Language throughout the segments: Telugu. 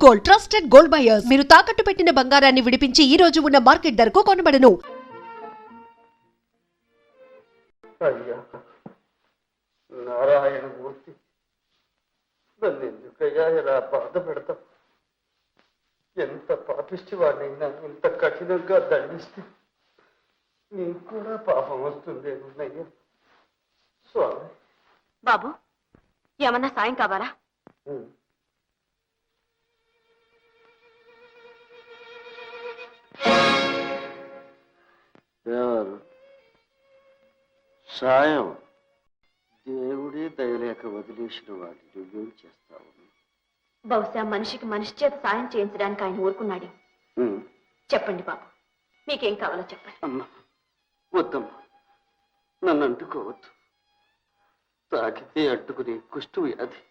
Gold, trusted gold buyers. మీరు తాకట్టు పెట్టిన బంగారాన్ని విడిపించి ఈ రోజు ఉన్న మార్కెట్ ధరకు కొనబడను. అయ్యా నారాయణమూర్తి, నన్ను ఎందుకయ్యా ఇలా బాధ పెడతాం? ఎంత పాపిష్టి వాడినైనా ఇంత కఠినంగా దండిస్తే నీకు కూడా పాపం వస్తుందేమన్నయ్యా. స్వామి బాబు, ఏమన్నా సాయం కావాలా? ఎవరు సాయం? దేవుడే దయలేక వదిలేసిన వాటి నువ్వేం చేస్తావు? బహుశా మనిషికి మనిషి చేత సాయం చేయించడానికి ఆయన ఊరుకున్నాడు. చెప్పండి బాబు, మీకేం కావాలో చెప్పండి. అమ్మా వద్దమ్మా, నన్ను అంటుకోవద్దు. తాకితే అడ్డుకుని కుష్టు వ్యాధి.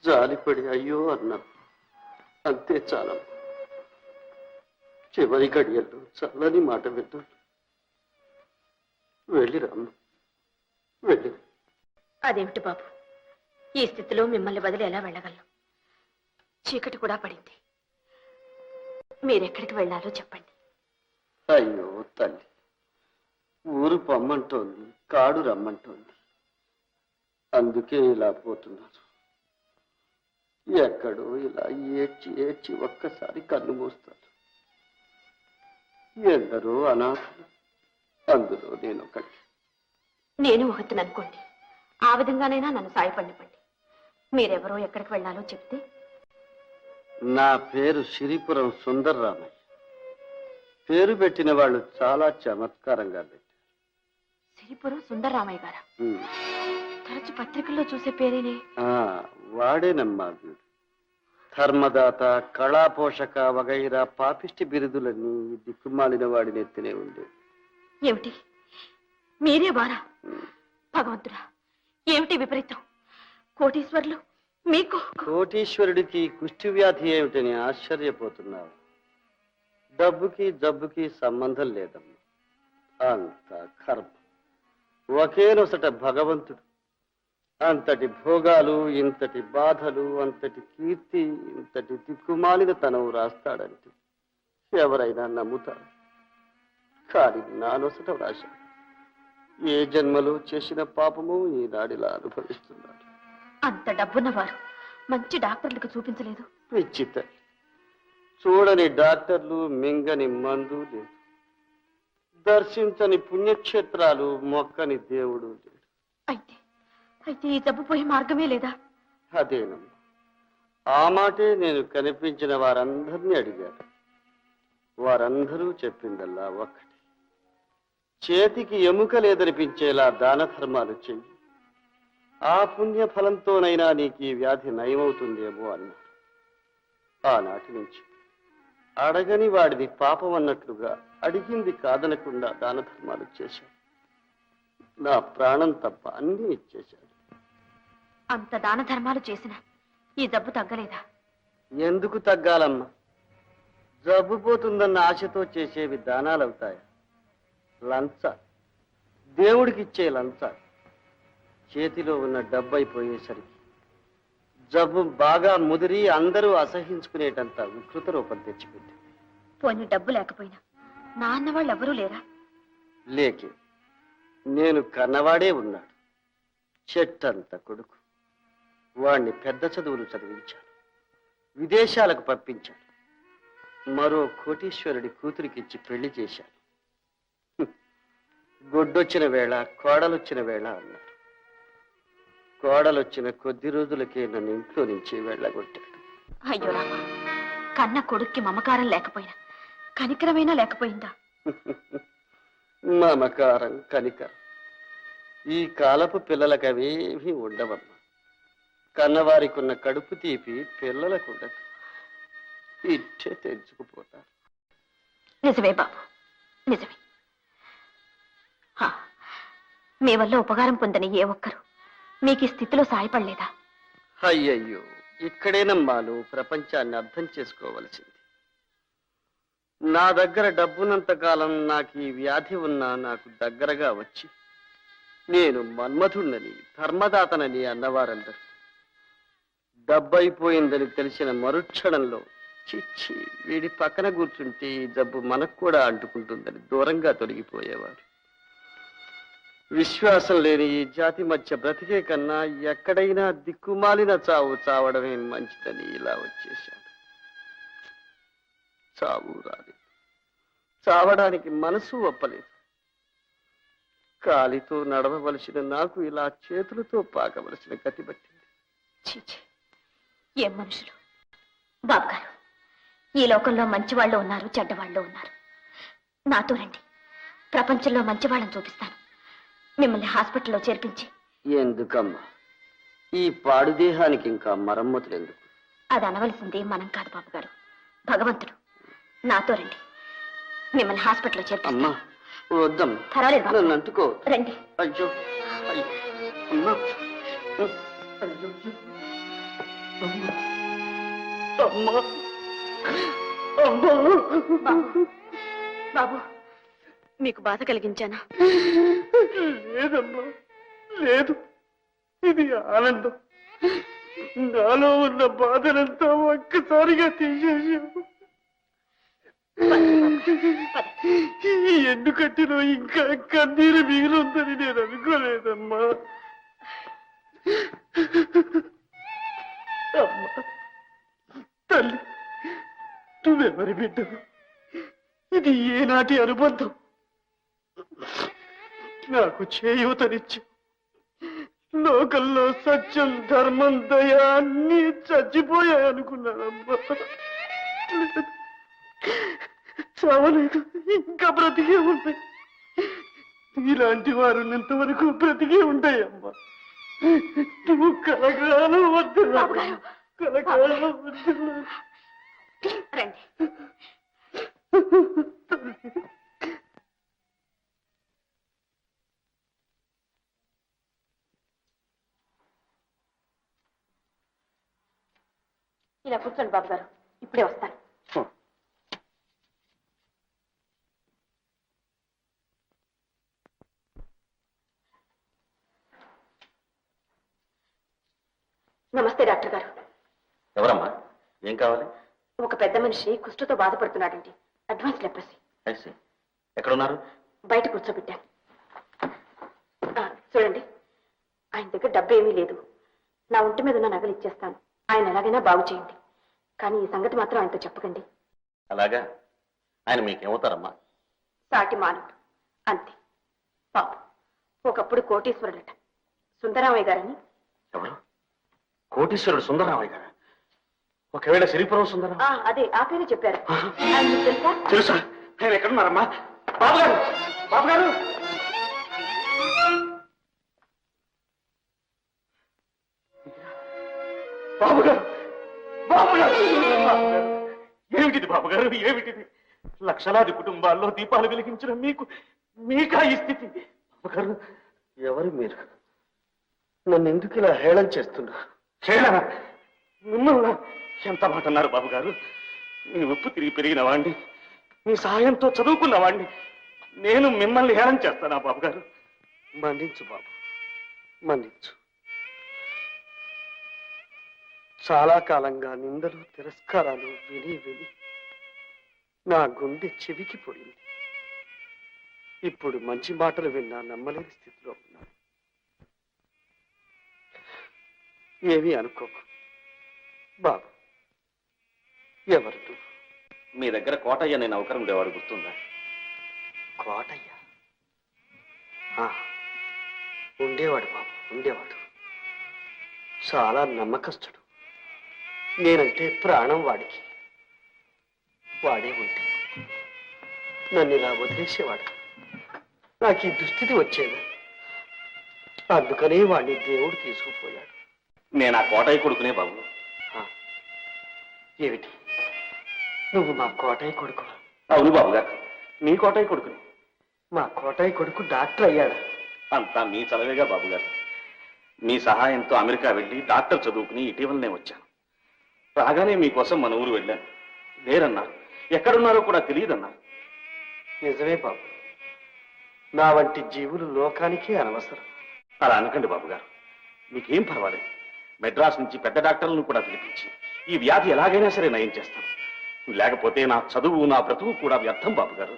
జాలిపడి అయ్యో అన్నాను, అంతే చాలమ్మా. చివరి గడియల్లో చల్లని మాట విన్నాను. వెళ్ళిరామ్మ, వెళ్ళి. అదేమిటి బాబు, ఈ స్థితిలో మిమ్మల్ని వదిలి ఎలా వెళ్ళగలను? చీకటి కూడా పడింది. మీరెక్కడికి వెళ్ళాలో చెప్పండి. అయ్యో తల్లి, ఊరు పొమ్మంటోంది, కాడు రమ్మంటోంది. అందుకే ఇలా పోతున్నారు. ఎక్కడో ఇలా ఏడ్చి ఏడ్చి ఒక్కసారి కన్ను మూస్తారు. ఎందరో అనాథలు, అందులో నేను ఒకటి. నేను ఒకటిని అనుకోండి, ఆ విధంగానైనా నన్ను సాయపడిపండి. మీరెవరో ఎక్కడికి వెళ్ళాలో చెప్తే. నా పేరు సిరిపురం సుందర్రామయ్య. పేరు పెట్టిన వాళ్ళు చాలా చమత్కారంగా పెట్టారు. సిరిపురం సుందర్రామయ్య గారా? తరచు పత్రికల్లో చూసే పేరేనే. వాడేనమ్మా వీడు. ధర్మదాత, కళాపోషక వగైరా పాపిష్టి బిరుదులన్నీ దిక్కుమాలిన వాడి నెత్తినే ఉండే. ఏమిటి, మీరే వారా? భగవంతుడా, ఏమిటి విపరీతం! కోటీశ్వర్లు మీకు. కోటీశ్వరుడికి కుష్టి వ్యాధి ఏమిటని ఆశ్చర్యపోతున్నావు? డబ్బుకి జబ్బుకి సంబంధం లేదమ్మా. అంత కర్మ. ఒకే నొసట భగవంతుడు. అంతటి భోగాలు, ఇంతటి బాధలు, అంతటి కీర్తి, ఇంతటి దిక్కుమాలిన తనవు రాస్తాడంటే ఎవరైనా నమ్ముతారు. కానీ నా నొసట రాశాడు. ఏ జన్మలో చేసిన పాపము ఈనాడిలా అనుభవిస్తున్నాడు. అంత డబ్బున్నవారు మంచి డాక్టర్లకు చూపించలేదు? పిచ్చిత, చూడని డాక్టర్లు, మింగని మందు లేదు. దర్శించని పుణ్యక్షేత్రాలు, మొక్కని దేవుడు లేడు. అయితే అయితే ఈ జబ్బు పోయే మార్గమే లేదా? అదేనమ్మా, ఆ మాటే నేను కనిపించిన వారందరినీ అడిగాను. వారందరూ చెప్పిందల్లా ఒక్కటి. చేతికి ఎముక లేదనిపించేలా దాన ధర్మాలు చెయ్యి. ఆ పుణ్య ఫలంతోనైనా నీకు ఈ వ్యాధి నయమవుతుందేమో అన్నారు. ఆనాటి నుంచి అడగని వాడిది పాపం అన్నట్లుగా, అడిగింది కాదనకుండా దాన ధర్మాలు చేశాను. నా ప్రాణం తప్ప అన్నీ ఇచ్చేశాడు. అంత దాన ధర్మాలు చేసిన ఈ జబ్బు తగ్గలేదా? ఎందుకు తగ్గాలమ్మా? జబ్బు పోతుందన్న ఆశతో చేసేవి దానాలవుతాయా? లంచ, దేవుడికిచ్చే లంచ. చేతిలో ఉన్న డబ్బు అయిపోయేసరికి జబ్బు బాగా ముదిరి అందరూ అసహించుకునేటంత వికృత రూపం తెచ్చిపెట్టి. పోనీ డబ్బు లేకపోయినా నా అన్నవాళ్ళు ఎవరూ లేరా? లేకే, నేను కన్నవాడే ఉన్నాడు. చెట్టంత కొడుకు. వాణ్ణి పెద్ద చదువులు చదివించాను, విదేశాలకు పంపించాను. మరో కోటీశ్వరుడి కూతురికిచ్చి పెళ్లి చేశాను. గొడ్డొచ్చిన వేళ, కోడలొచ్చిన వేళ అన్నారు. కోడలొచ్చిన కొద్ది రోజులకే నన్ను ఇంట్లో నుంచి వెళ్ళగొట్టాడు. అయ్యో రామా, కన్న కొడుక్కి మమకారం లేకపోయినా కనికరమైనా లేకపోయిందా? మమకారం, కనికరం ఈ కాలపు పిల్లలకు అవేమీ ఉండవమ్మా. కన్నవారికున్న కడుపు తీపి పిల్లలకు ఉండదు. ఇట్టే తెంచుకుపోతారు. నిజమే బాబు, నిజమే. మీ వల్ల ఉపకారం పొందని ఏ ఒక్కరు మీకు ఈ స్థితిలో సాయపడలేదా? అయ్యయ్యో, ఇక్కడేనమ్మా నువ్వు ప్రపంచాన్ని అర్థం చేసుకోవలసింది. నా దగ్గర డబ్బున్నంత కాలం నాకు ఈ వ్యాధి ఉన్నా నాకు దగ్గరగా వచ్చి నేను మన్మధుణ్ణని, ధర్మదాతనని అన్నవారందరూ డబ్బైపోయిందని తెలిసిన మరుక్షణంలో చిచ్చి వీడి పక్కన కూర్చుంటే ఈ జబ్బు మనకు కూడా అంటుకుంటుందని దూరంగా తొలగిపోయేవారు. విశ్వాసం లేని ఈ జాతి మధ్య బ్రతికే కన్నా ఎక్కడైనా దిక్కుమాలిన చావు చావడమే మంచిదని ఇలా వచ్చేశాడు. చావు రాలేదు, చావడానికి మనసు ఒప్పలేదు. కాలితో నడవవలసిన నాకు ఇలా చేతులతో పాకవలసిన గతి పట్టింది. చీచి, ఏం మనుషులు! బాబు గారు, ఈ లోకంలో మంచివాళ్ళు ఉన్నారు, చెడ్డవాళ్ళు ఉన్నారు. నాతో రండి, ప్రపంచంలో మంచివాళ్ళని చూపిస్తాను. మిమ్మల్ని హాస్పిటల్లో చేర్పించి. ఎందుకమ్మా ఈ పాడు దేహానికి ఇంకా మరమ్మతులు ఎందుకు? అది అనవలసింది మనం కాదు బాబు గారు, భగవంతుడు. నాతో రండి, మిమ్మల్ని హాస్పిటల్లో చేర్పిస్తాను. అమ్మా వద్దమ్మా, పర్వాలేదు బాబు. నన్ను అంటుకో. రండి. అయ్యో అయ్యో అమ్మా, అయ్యో అమ్మా, అమ్మా, అమ్మా. బాబు, బాబు, మీకు బాధ కలిగించానా? లేదమ్మా, లేదు. ఇది ఆనందం. నాలో ఉన్న బాధనంతా ఒక్కసారిగా తీసేసావు. ఎందుకంటే ఇంకా కన్నీరు మిగిలిందని నేను అనుకోలేదమ్మా. అమ్మా తల్లి, నువ్వెవరి బిడ్డవు? ఇది ఏనాటి అనుబంధం? నాకు చేయూతనిచ్చు. లోకంలో సత్యం, ధర్మం, దయ అన్నీ చచ్చిపోయాయనుకున్నానమ్మా. చావలేదు, ఇంకా బ్రతికే ఉంటాయి. ఇలాంటి వారు ఇంతవరకు బ్రతికే ఉంటాయమ్మా. నువ్వు కలకాలం వద్దు, కలకాలం వద్దు. రండి. ఇలా కూర్చోండి బాబు గారు, ఇప్పుడే వస్తాను. నమస్తే డాక్టర్ గారు. ఎవరమ్మా, ఏం కావాలి? ఒక పెద్ద మనిషి కుష్ఠతో బాధపడుతున్నాడండి. Advance leprosy. ఎక్కడున్నారు? బయట కూర్చోబెట్టాను. చూడండి, ఆయన దగ్గర డబ్బు ఏమీ లేదు. నా ఒంటి మీద ఉన్న నగలు ఇచ్చేస్తాను. ఆయన ఎలాగైనా బాగు చేయండి, కానీ ఈ సంగతి మాత్రం ఆయనతో చెప్పకండి. అలాగా? ఆయన మీకేమవుతారమ్మా? సాటి మానవుడు అంతే. పాపం ఒకప్పుడు కోటీశ్వరుడట, సుందరామయ్య గారని. ఎవరు? కోటీశ్వరుడు సుందరరామయ్య గారు? ఒకవేళ సిరిపురం సుందరం? అదే, ఆ పేరు చెప్పారు. ఆయన మీకు తెలుసా? తెలుసా? ఆయన ఎక్కడున్నారమ్మా? బాబు గారు, బాబు గారు! బాబు గారు, బాబు గారు! ఏమిటిది బాబు గారు, ఏమిటిది? లక్షలాది కుటుంబాల్లో దీపాలు వెలిగించిన మీకా ఈ స్థితి? బాబు గారు, ఎవరు మీరు? నన్ను ఎందుకు ఇలా హేళన చేస్తున్నారు? హేళన? మిమ్మల్ని ఎంత మాట అన్నారు బాబు గారు? మీ ఉప్పు తిరిగి పెరిగిన వాణ్ణి, మీ సహాయంతో చదువుకున్న వాణ్ణి నేను మిమ్మల్ని హేళన చేస్తానా బాబు గారు? మన్నించు బాబు, మన్నించు. చాలా కాలంగా నిందలు, తిరస్కారాలు విని విని నా గుండె చెవికిపోయింది. ఇప్పుడు మంచి మాటలు విన్నా నమ్మలేని స్థితిలో ఉన్నాను. ఏమీ అనుకోకు బాబు. ఎవరు నువ్వు? మీ దగ్గర కోటయ్య నేను నౌకరం ఉండేవాడు, గుర్తుందా? కోటయ్య? ఉండేవాడు బాబు, ఉండేవాడు. చాలా నమ్మకస్తుడు. నేనంటే ప్రాణం వాడికి. వాడే ఉంటే నన్ను ఇలా వదిలేసేవాడు. నాకు ఈ దుస్థితి వచ్చేది. అందుకనే వాడిని దేవుడు తీసుకుపోయాడు. నేను ఆ కోటయ్య కొడుకునే బాబు. ఏమిటి, నువ్వు మా కోటయ్య కొడుకు? అవును బాబు గారు, మీ కోటయ్య కొడుకుని. మా కోటయ్య కొడుకు డాక్టర్ అయ్యాడు. అంతా మీ చలవేగా బాబు గారు. మీ సహాయంతో అమెరికా వెళ్ళి డాక్టర్ చదువుకుని ఇటీవలనే వచ్చాను. రాగానే మీకోసం మన ఊరు వెళ్ళాను. లేరన్నారు, ఎక్కడున్నారో కూడా తెలియదన్నారు. నిజమే బాబు, నా వంటి జీవులు లోకానికే అనవసరం. అలా అనకండి బాబు గారు, మీకేం పర్వాలేదు. మెడ్రాస్ నుంచి పెద్ద డాక్టర్లను కూడా పిలిపించి ఈ వ్యాధి ఎలాగైనా సరే నయం చేస్తాను. లేకపోతే నా చదువు, నా బ్రతుకు కూడా వ్యర్థం బాబు గారు.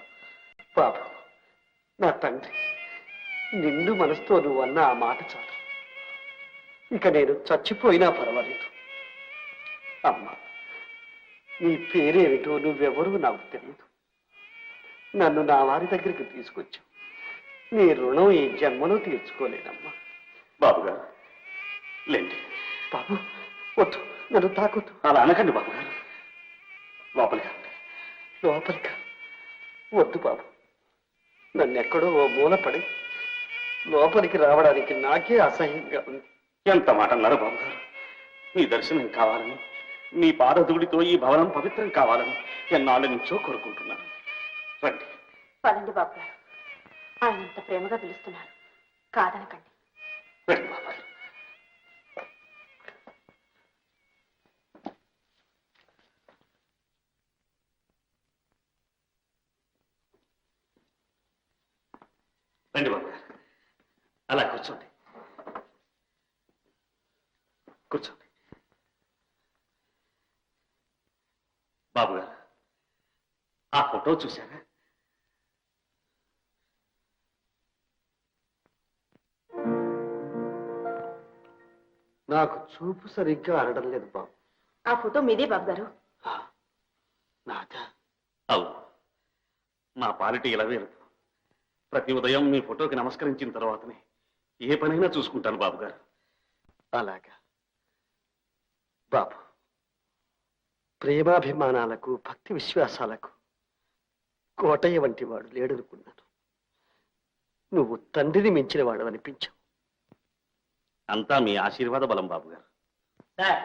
బాబు, నా తండ్రి, నిండు మనసుతో నువ్వు అన్న ఆ మాట చాలు. ఇక నేను చచ్చిపోయినా పర్వాలేదు. అమ్మా, నీ పేరేమిటో నువ్వెవరూ నాకు తెలియదు. నన్ను నా వారి దగ్గరికి తీసుకొచ్చావు. నీ రుణం ఈ జన్మలో తీర్చుకోలేనమ్మా. బాబు గారు లేండి. బాబు, వద్దు, నన్ను తాకొద్దు. అలా అనకండి బాబు గారు. లోపలికి రండి. లోపలికి వద్దు బాబు. నన్ను ఎక్కడో ఓ మూలపడి లోపలికి రావడానికి నాకే అసహ్యంగా ఉంది. ఎంత మాట అన్నారు బాబు గారు. మీ దర్శనం కావాలని, మీ పాదధూళితో ఈ భవనం పవిత్రం కావాలని ఎన్నాళ్ళ నుంచో కోరుకుంటున్నాను. రండి. పదండి బాబు గారు, ఆయన ఇంత ప్రేమగా పిలుస్తున్నారు, కాదనకండి. రండి బాబు గారు. రండి బాబు గారు. అలా కూర్చోండి. కూర్చోండి. బాబు గారు, ఆ ఫోటో చూశారా? నాకు చూపు సరిగ్గా ఆడడం లేదు బాబు. ఆ ఫోటో మీదే బాబు గారు. నాదా? అవును, నా పాలిటి ఇలవేరుతో ప్రతి ఉదయం మీ ఫోటోకి నమస్కరించిన తర్వాతనే ఏ పనైనా చూసుకుంటాను బాబు గారు. అలాగా బాబు, ప్రేమాభిమానాలకు, భక్తి విశ్వాసాలకు కోటయ్య వంటి వాడు లేడనుకున్నాను. నువ్వు తండ్రిని మించిన వాడు అనిపించావు. అంతా మీ ఆశీర్వాద బలం బాబు గారు. సార్,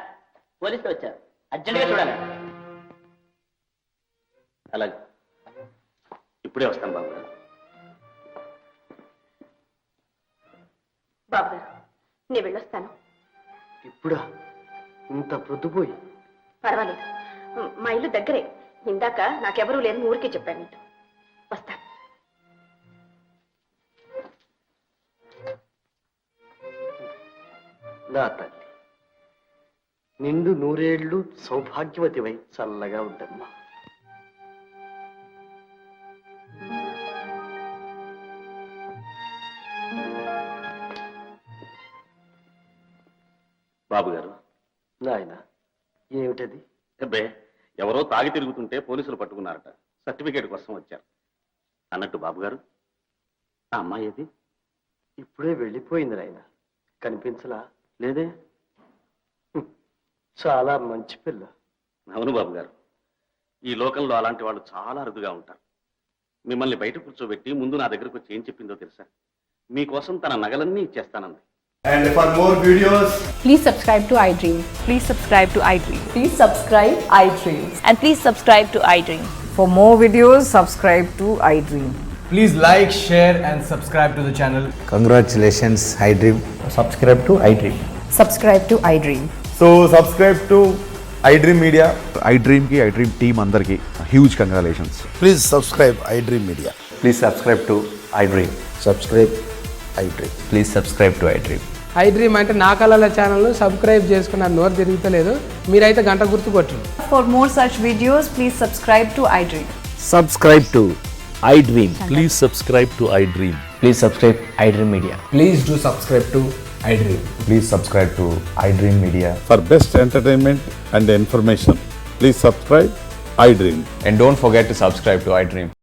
పోలీసులు వచ్చారు, అర్జెంట్గా చూడాలి. అలాగే, ఇప్పుడే వస్తాను బాబు గారు. బాబు గారు, నేను వెళ్ళొస్తాను. ఇప్పుడా? ఇంత ప్రొద్దుపోయి? పర్వాలేదు, మా ఇల్లు దగ్గరే. ఇందాక నాకెవరూ లేదని ఊరికే చెప్పాను నీతో. వస్తాను. నా తల్లి, నిండు నూరేళ్లు సౌభాగ్యవతివై చల్లగా ఉండమ్మా. బాబు గారు. నాయన, ఏమిటది? అబ్బే, ఎవరో తాగి తిరుగుతుంటే పోలీసులు పట్టుకున్నారట. సర్టిఫికేట్ కోసం వచ్చారు. అన్నట్టు బాబు గారు, ఆ అమ్మాయి ఏది? ఇప్పుడే వెళ్ళిపోయింది నాయన. కనిపించలా? లేదే. చాలా మంచి పిల్ల. అవును బాబు గారు, ఈ లోకంలో అలాంటి వాళ్ళు చాలా అరుదుగా ఉంటారు. మిమ్మల్ని బయట కూర్చోబెట్టి ముందు నా దగ్గరకు వచ్చి ఏం చెప్పిందో తెలుసా? మీకోసం తన నగలన్నీ ఇచ్చేస్తానంది. And for more videos, Please subscribe to iDream. Please subscribe to iDream. Please subscribe iDream. And please subscribe to iDream. For more videos, subscribe to iDream. please like, share and subscribe to the channel. Congratulations, iDream. Subscribe to iDream. Subscribe to iDream. So subscribe to iDream Media. iDream ki iDream team andarki huge congratulations. Please subscribe iDream Media. Please subscribe to iDream. Subscribe iDream. Please subscribe to iDream. iDream అంటే నా కళల ఛానల్ను సబ్స్క్రైబ్ చేసుకున్న నోరు తిరుగుతలేదు. మీరైతే గంట గుర్తు కొట్టండి. For more such videos, please subscribe to iDream. Subscribe to iDream. Please subscribe to iDream. Please subscribe iDream Media. Please do subscribe to iDream. Please subscribe to iDream Media. For best entertainment and information, please subscribe iDream. And don't forget to subscribe to iDream.